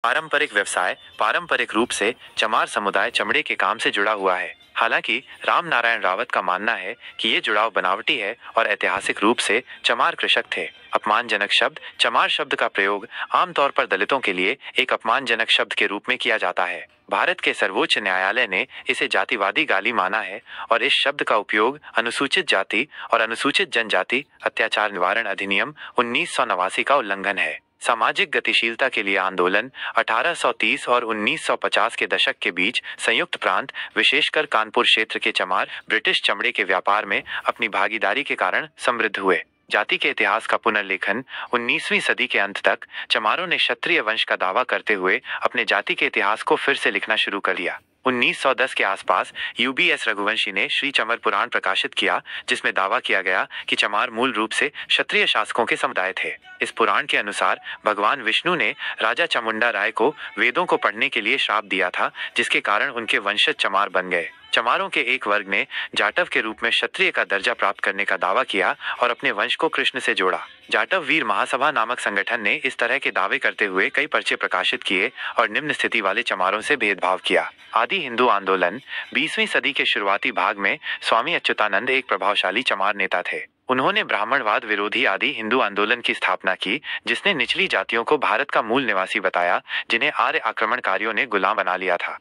पारंपरिक व्यवसाय पारंपरिक रूप से चमार समुदाय चमड़े के काम से जुड़ा हुआ है। हालांकि राम नारायण रावत का मानना है कि ये जुड़ाव बनावटी है और ऐतिहासिक रूप से चमार कृषक थे। अपमानजनक शब्द चमार शब्द का प्रयोग आमतौर पर दलितों के लिए एक अपमानजनक शब्द के रूप में किया जाता है। भारत के सर्वोच्च न्यायालय ने इसे जातिवादी गाली माना है और इस शब्द का उपयोग अनुसूचित जाति और अनुसूचित जनजाति अत्याचार निवारण अधिनियम 1989 का उल्लंघन है। सामाजिक गतिशीलता के लिए आंदोलन 1830 और 1950 के दशक के बीच संयुक्त प्रांत विशेषकर कानपुर क्षेत्र के चमार ब्रिटिश चमड़े के व्यापार में अपनी भागीदारी के कारण समृद्ध हुए। जाति के इतिहास का पुनर्लेखन 19वीं सदी के अंत तक चमारों ने क्षत्रिय वंश का दावा करते हुए अपने जाति के इतिहास को फिर से लिखना शुरू कर दिया। 1910 के आसपास यूबीएस रघुवंशी ने श्री चमर पुराण प्रकाशित किया, जिसमें दावा किया गया कि चमार मूल रूप से क्षत्रिय शासकों के समुदाय थे। इस पुराण के अनुसार भगवान विष्णु ने राजा चामुंडा राय को वेदों को पढ़ने के लिए श्राप दिया था, जिसके कारण उनके वंशज चमार बन गए। चमारों के एक वर्ग ने जाटव के रूप में क्षत्रिय का दर्जा प्राप्त करने का दावा किया और अपने वंश को कृष्ण से जोड़ा। जाटव वीर महासभा नामक संगठन ने इस तरह के दावे करते हुए कई पर्चे प्रकाशित किए और निम्न स्थिति वाले चमारों से भेदभाव किया। आदि हिंदू आंदोलन 20वीं सदी के शुरुआती भाग में स्वामी अच्युतानंद एक प्रभावशाली चमार नेता थे। उन्होंने ब्राह्मणवाद विरोधी आदि हिंदू आंदोलन की स्थापना की, जिसने निचली जातियों को भारत का मूल निवासी बताया, जिन्हें आर्य आक्रमणकारियों ने गुलाम बना लिया था।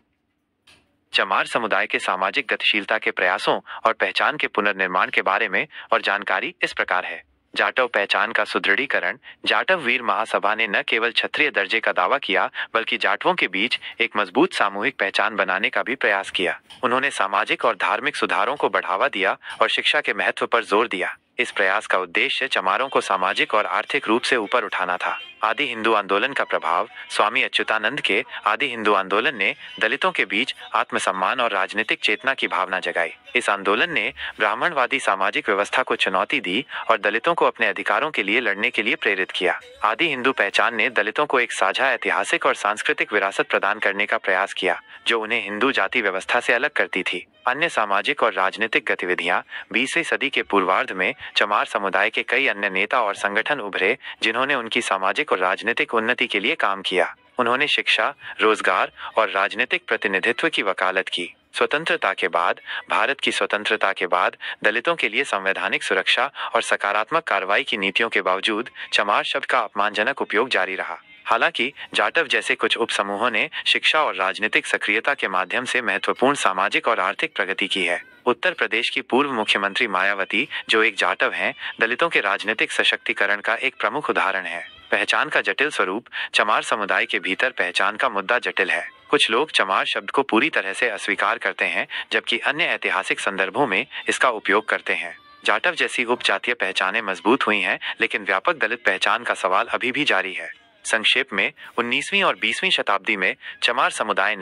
चमार समुदाय के सामाजिक गतिशीलता के प्रयासों और पहचान के पुनर्निर्माण के बारे में और जानकारी इस प्रकार है। जाटव पहचान का सुदृढ़ीकरण। जाटव वीर महासभा ने न केवल क्षत्रिय दर्जे का दावा किया, बल्कि जाटवों के बीच एक मजबूत सामूहिक पहचान बनाने का भी प्रयास किया। उन्होंने सामाजिक और धार्मिक सुधारों को बढ़ावा दिया और शिक्षा के महत्व पर जोर दिया। इस प्रयास का उद्देश्य चमारों को सामाजिक और आर्थिक रूप से ऊपर उठाना था। आदि हिंदू आंदोलन का प्रभाव। स्वामी अच्युतानंद के आदि हिंदू आंदोलन ने दलितों के बीच आत्मसम्मान और राजनीतिक चेतना की भावना जगाई। इस आंदोलन ने ब्राह्मणवादी सामाजिक व्यवस्था को चुनौती दी और दलितों को अपने अधिकारों के लिए लड़ने के लिए प्रेरित किया। आदि हिंदू पहचान ने दलितों को एक साझा ऐतिहासिक और सांस्कृतिक विरासत प्रदान करने का प्रयास किया, जो उन्हें हिंदू जाति व्यवस्था से अलग करती थी। अन्य सामाजिक और राजनीतिक गतिविधियां। 20वीं सदी के पूर्वार्ध में चमार समुदाय के कई अन्य नेता और संगठन उभरे, जिन्होंने उनकी सामाजिक और राजनीतिक उन्नति के लिए काम किया। उन्होंने शिक्षा, रोजगार और राजनीतिक प्रतिनिधित्व की वकालत की। स्वतंत्रता के बाद। भारत की स्वतंत्रता के बाद दलितों के लिए संवैधानिक सुरक्षा और सकारात्मक कार्रवाई की नीतियों के बावजूद चमार शब्द का अपमानजनक उपयोग जारी रहा। हालांकि जाटव जैसे कुछ उपसमूहों ने शिक्षा और राजनीतिक सक्रियता के माध्यम से महत्वपूर्ण सामाजिक और आर्थिक प्रगति की है। उत्तर प्रदेश की पूर्व मुख्यमंत्री मायावती, जो एक जाटव हैं, दलितों के राजनीतिक सशक्तिकरण का एक प्रमुख उदाहरण है। पहचान का जटिल स्वरूप। चमार समुदाय के भीतर पहचान का मुद्दा जटिल है। कुछ लोग चमार शब्द को पूरी तरह से अस्वीकार करते हैं, जबकि अन्य ऐतिहासिक संदर्भों में इसका उपयोग करते हैं। जाटव जैसी उपजातीय पहचानें मजबूत हुई हैं, लेकिन व्यापक दलित पहचान का सवाल अभी भी जारी है। संक्षेप में 19वीं और 20वीं शताब्दी में चमार समुदाय